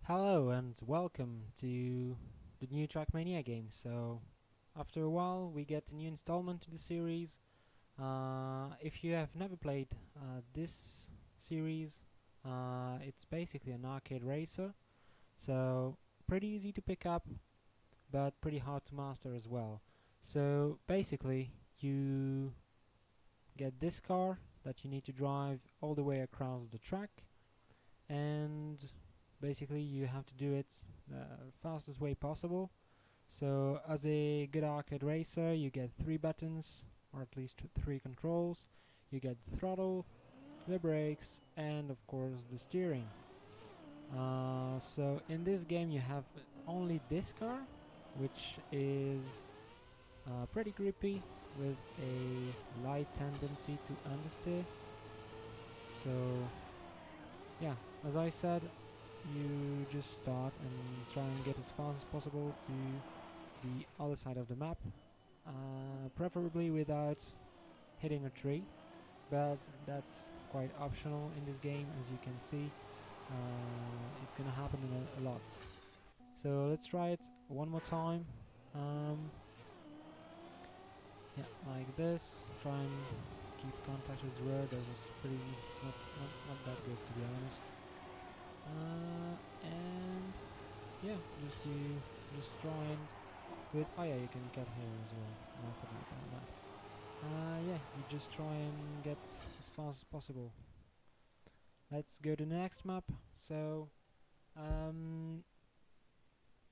Hello and welcome to the new Trackmania game. So, after a while, we get a new installment to the series. If you have never played this series, it's basically an arcade racer. So, pretty easy to pick up, but pretty hard to master as well. So, basically, you get this car that you need to drive all the way across the track, and basically you have to do it the fastest way possible. So as a good arcade racer, you get three buttons, or at least three controls. You get the throttle, the brakes, and of course the steering. So in this game you have only this car, which is pretty grippy with a light tendency to understeer. So yeah, as I said, you just start and try and get as fast as possible to the other side of the map, preferably without hitting a tree, but that's quite optional in this game. As you can see, it's gonna happen a lot. So let's try it one more time. um, yeah, like this. Try and keep contact with the road. That was pretty not that good, to be honest. And yeah, just try and do it. Oh yeah, you can get here as well. I forgot about that. Yeah, you just try and get as fast as possible. Let's go to the next map. So um,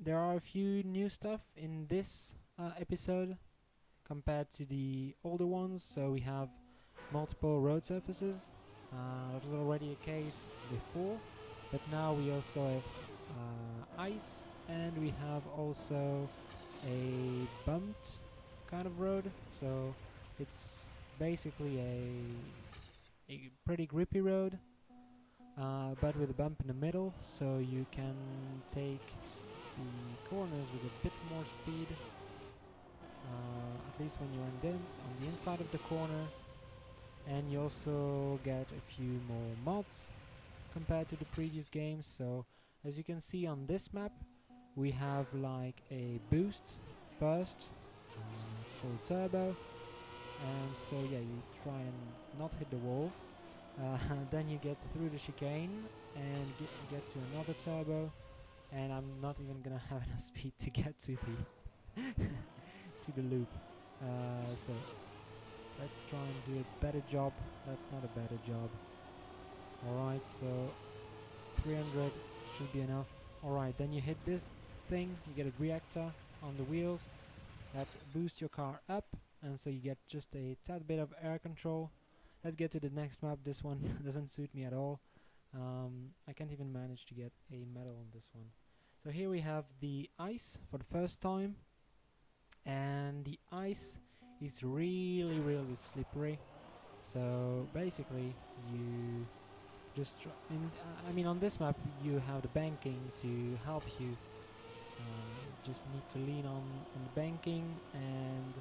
there are a few new stuff in this episode compared to the older ones. So we have multiple road surfaces. That was already a case before, but now we also have ice, and we have also a bumped kind of road. So it's basically a pretty grippy road, but with a bump in the middle, so you can take the corners with a bit more speed, at least when you're on the inside of the corner. And you also get a few more mods compared to the previous games. So as you can see on this map, we have like a boost first. It's called turbo, and so yeah, you try and not hit the wall. Then you get through the chicane and get to another turbo, and I'm not even gonna have enough speed to get to the to the loop. So let's try and do a better job. That's not a better job. Alright, so 300 should be enough. Alright, then you hit this thing, you get a reactor on the wheels that boosts your car up, and so you get just a tad bit of air control. Let's get to the next map. This one doesn't suit me at all. I can't even manage to get a medal on this one. So here we have the ice for the first time, and the ice is really slippery. So basically you just I mean, on this map you have the banking to help you. Just need to lean on the banking, and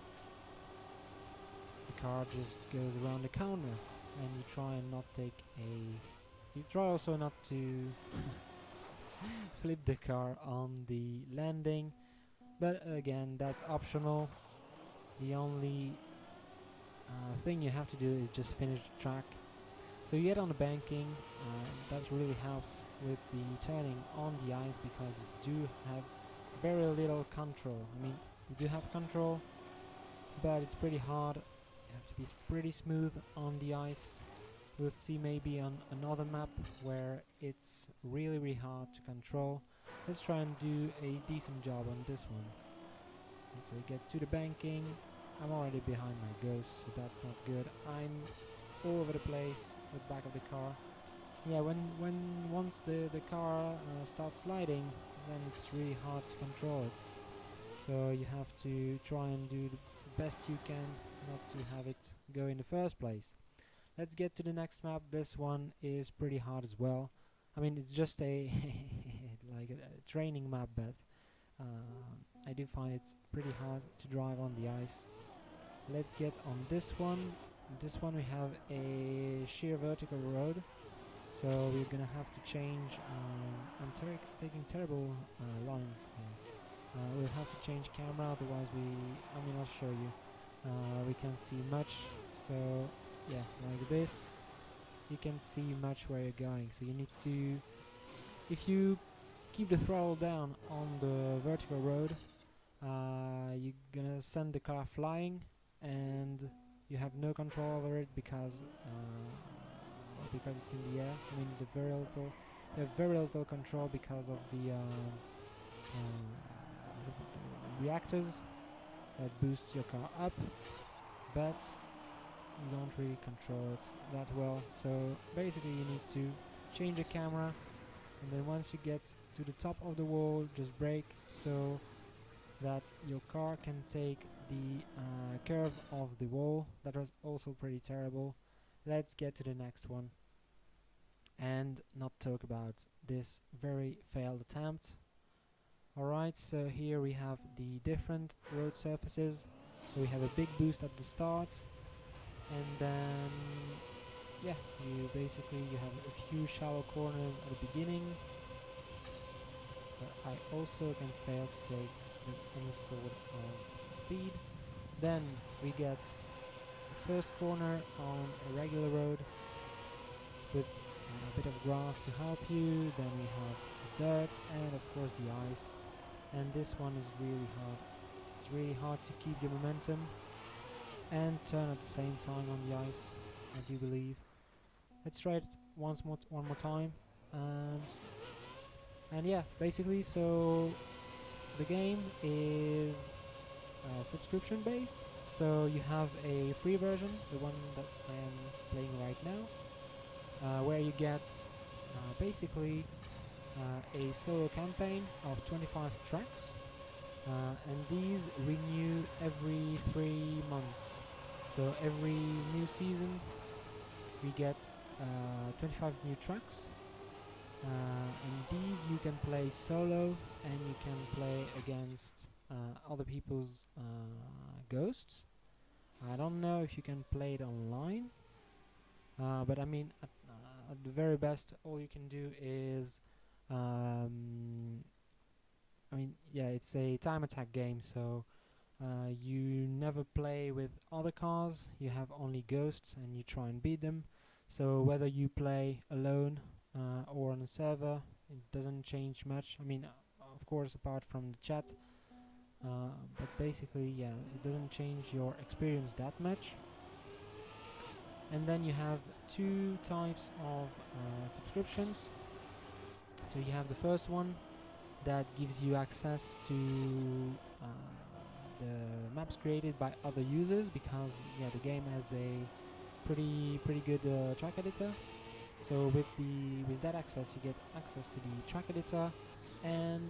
the car just goes around the corner, and you try and not take a you try also not to flip the car on the landing, but again, that's optional. The only thing you have to do is just finish the track. So you get on the banking. That really helps with the turning on the ice, because you do have very little control. I mean, you do have control, but it's pretty hard. You have to be pretty smooth on the ice. We'll see maybe on another map where it's really hard to control. Let's try and do a decent job on this one. And so we get to the banking. I'm already behind my ghost, so that's not good. I'm all over the place with the back of the car. Yeah, when once the car starts sliding, then it's really hard to control it. So you have to try and do the best you can not to have it go in the first place. Let's get to the next map. This one is pretty hard as well. I mean, it's just a like a training map, but I do find it pretty hard to drive on the ice. Let's get on this one. This one we have a sheer vertical road, so we're gonna have to change. I'm taking terrible lines here. We'll have to change camera, otherwise I'll show you. We can see much, so yeah, like this. You can see much where you're going, so you need to, if you keep the throttle down on the vertical road, you're gonna send the car flying, and you have no control over it because it's in the air. I mean, you have very little control because of the reactors that boosts your car up, but you don't really control it that well. So basically you need to change the camera, and then once you get to the top of the wall, just brake so that your car can take the curve of the wall. That was also pretty terrible. Let's get to the next one and not talk about this very failed attempt. Alright, so here we have the different road surfaces. So we have a big boost at the start, and then yeah, you have a few shallow corners at the beginning, but I also can fail to take any sort of speed. Then we get the first corner on a regular road with a bit of grass to help you. Then we have dirt and of course the ice, and this one is really hard. It's really hard to keep your momentum and turn at the same time on the ice, I do believe. Let's try it one more time. And yeah, basically, so the game is subscription based. So you have a free version, the one that I am playing right now, where you get basically a solo campaign of 25 tracks, and these renew every 3 months. So every new season we get 25 new tracks, and these you can play solo, and you can play against other people's ghosts. I don't know if you can play it online, but I mean at the very best all you can do is yeah, it's a time attack game, so you never play with other cars, you have only ghosts and you try and beat them. So whether you play alone or on a server, it doesn't change much. I mean, of course, apart from the chat, but basically, yeah, it doesn't change your experience that much. And then you have two types of subscriptions. So you have the first one that gives you access to the maps created by other users, because yeah, the game has a pretty good track editor. So with that access, you get access to the track editor, and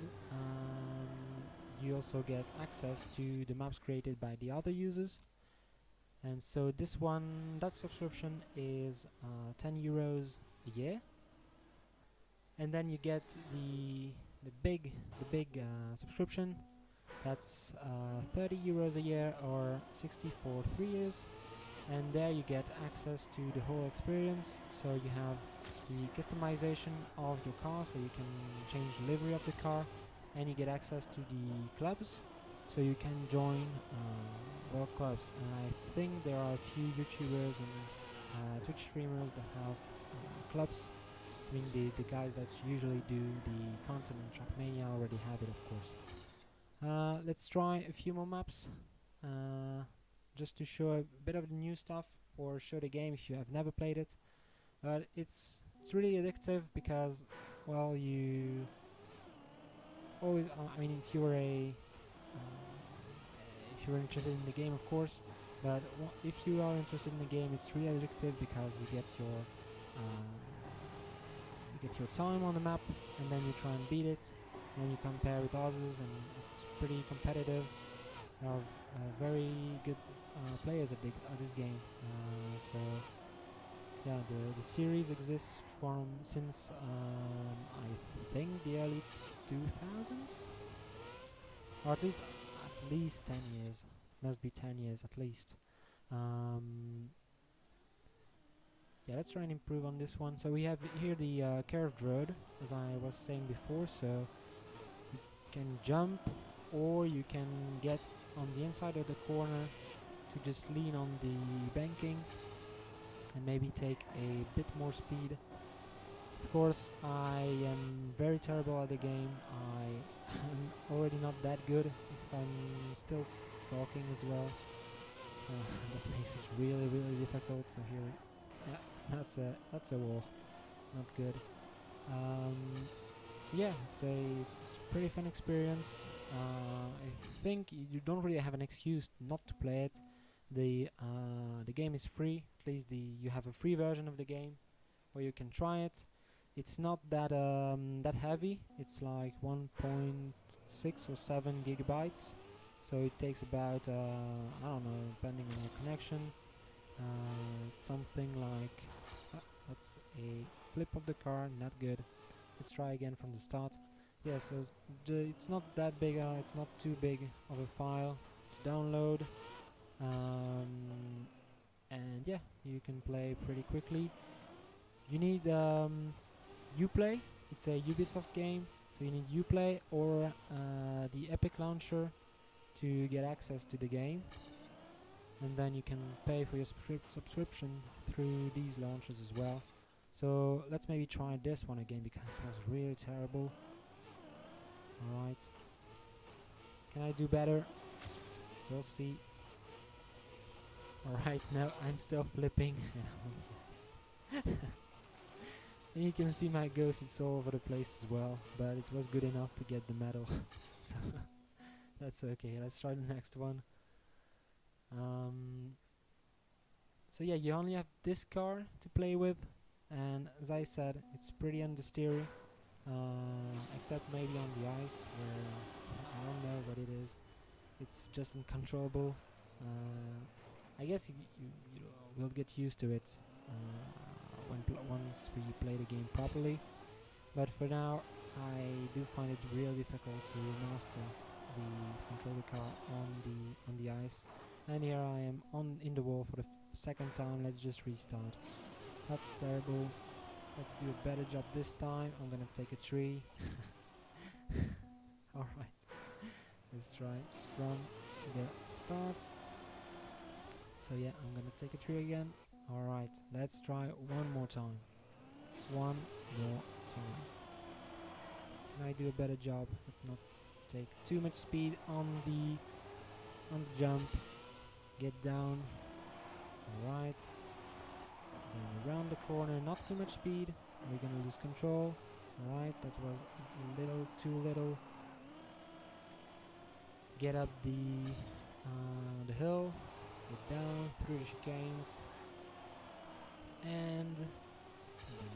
you also get access to the maps created by the other users. And so that subscription is 10 euros a year. And then you get the big subscription. That's 30 euros a year, or 60 for 3 years. And there you get access to the whole experience. So you have the customization of your car, so you can change the livery of the car, and you get access to the clubs, so you can join world clubs. And I think there are a few YouTubers and Twitch streamers that have clubs. I mean, the guys that usually do the content on Trackmania already have it, of course. Let's try a few more maps, just to show a bit of the new stuff, or show the game if you have never played it. But it's really addictive because, well, you always. I mean, if you're interested in the game, of course. But if you are interested in the game, it's really addictive because you get your time on the map, and then you try and beat it, and you compare with others, and it's pretty competitive. There are very good players at this game. So yeah, the series exists since I think the early 2000s, or at least 10 years. Must be 10 years at least. yeah, let's try and improve on this one. So we have here the curved road, as I was saying before. So you can jump, or you can get on the inside of the corner to just lean on the banking and maybe take a bit more speed. Of course, I am very terrible at the game. I am already not that good if I'm still talking as well. That makes it really, really difficult. So here, yeah, that's a wall, not good. Um, so yeah, it's a pretty fun experience. I think you don't really have an excuse not to play it. The game is free. At least you have a free version of the game where you can try it. It's not that heavy. It's like 1.6 or 7 gigabytes. So it takes about I don't know, depending on your connection. It's something like that's a flip of the car. Not good. Let's try again from the start. Yeah, so it's not that big. It's not too big of a file to download. And yeah, you can play pretty quickly. You need Uplay. It's a Ubisoft game, so you need Uplay or the Epic Launcher to get access to the game, and then you can pay for your subscription through these launchers as well. So let's maybe try this one again because it was really terrible. Alright. Can I do better? We'll see. Alright, now I'm still flipping. And you can see my ghost, it's all over the place as well, but it was good enough to get the medal. So that's okay. Let's try the next one. So yeah, you only have this car to play with, and as I said, it's pretty understeery, except maybe on the ice where I don't know what it is. It's just uncontrollable. I guess you will get used to it once we play the game properly. But for now, I do find it real difficult to master the control the car on the ice. And here I am in the wall for the second time. Let's just restart. That's terrible. Let's do a better job this time. I'm gonna take a tree. Alright, let's try from the start. So yeah, I'm gonna take a tree again. Alright, let's try one more time. One more time. Can I do a better job? Let's not take too much speed on the jump. Get down. Alright. Then around the corner, not too much speed. We're gonna lose control. Alright, that was a little too little. Get up the hill. Get down through the chicanes. And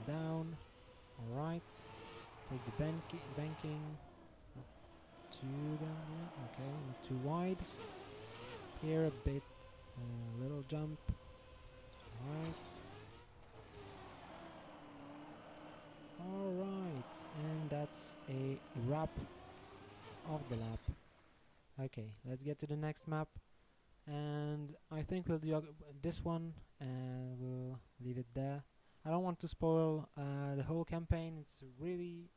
then down. Alright. Take the banking. Not too down yet. Okay, not too wide. Here a bit. Little jump. Alright. Alright. And that's a wrap of the lap. Okay, let's get to the next map. And I think we'll do this one and we'll leave it there. I don't want to spoil the whole campaign. It's really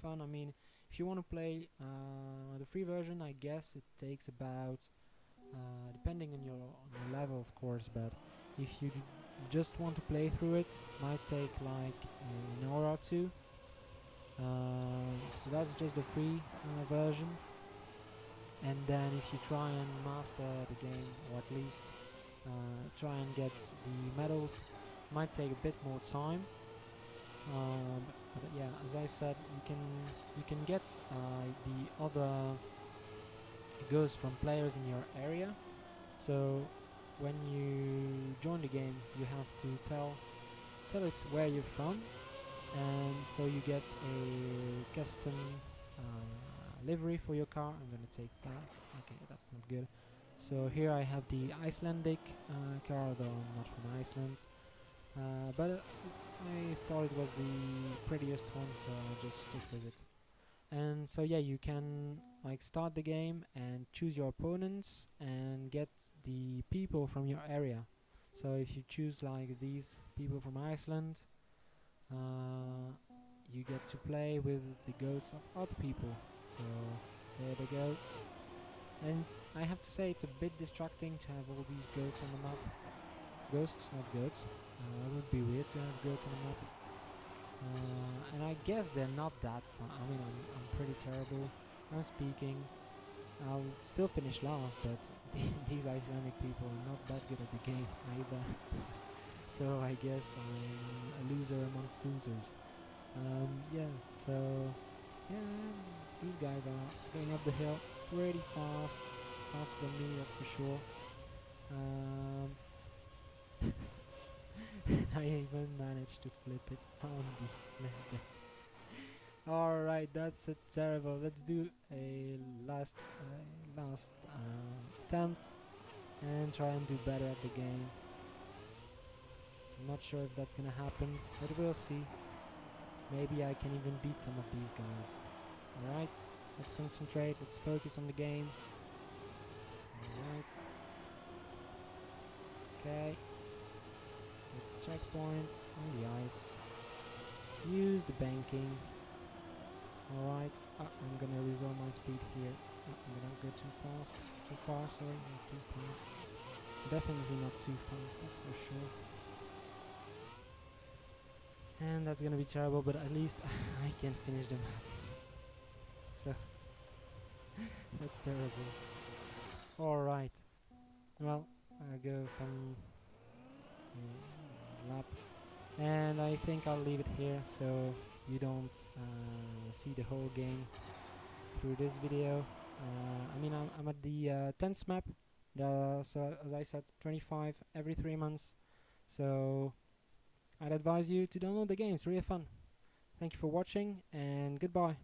fun. I mean, if you want to play the free version, I guess it takes about depending on your level, of course, but if you just want to play through it, might take like an hour or two. So that's just the free version. And then if you try and master the game, or at least try and get the medals, might take a bit more time. But yeah, as I said, you can get the other goes from players in your area. So when you join the game, you have to tell it where you're from, and so you get a custom livery for your car. I'm gonna take that. Okay, that's not good. So here I have the Icelandic car, though I'm not from Iceland. But I thought it was the prettiest one, so I'll just stick with it. And so yeah, you can like start the game and choose your opponents and get the people from your area. So if you choose like these people from Iceland, you get to play with the ghosts of other people. So there they go. And I have to say it's a bit distracting to have all these goats on the map. Ghosts, not goats. It would be weird to have goats on the map. And I guess they're not that fun. I mean, I'm pretty terrible. I'm speaking. I'll still finish last, but these Icelandic people are not that good at the game either. So I guess I'm a loser amongst losers. Yeah, so yeah, these guys are going up the hill pretty fast, faster than me, that's for sure. I even managed to flip it on the level. Alright, that's a terrible. Let's do a last attempt and try and do better at the game. I'm not sure if that's gonna happen, but we'll see. Maybe I can even beat some of these guys. Alright, let's concentrate, let's focus on the game. Alright. Okay. Get checkpoint on the ice. Use the banking. Alright, I'm gonna resolve my speed here. I'm gonna go too fast. Too far, sorry, not too fast. Definitely not too fast, that's for sure. And that's gonna be terrible, but at least I can finish the map. So, that's terrible. Alright. Well, I go from lap. And I think I'll leave it here so you don't see the whole game through this video. I mean, I'm at the 10th map. So as I said, 25 every 3 months. So I'd advise you to download the game. It's really fun. Thank you for watching and goodbye.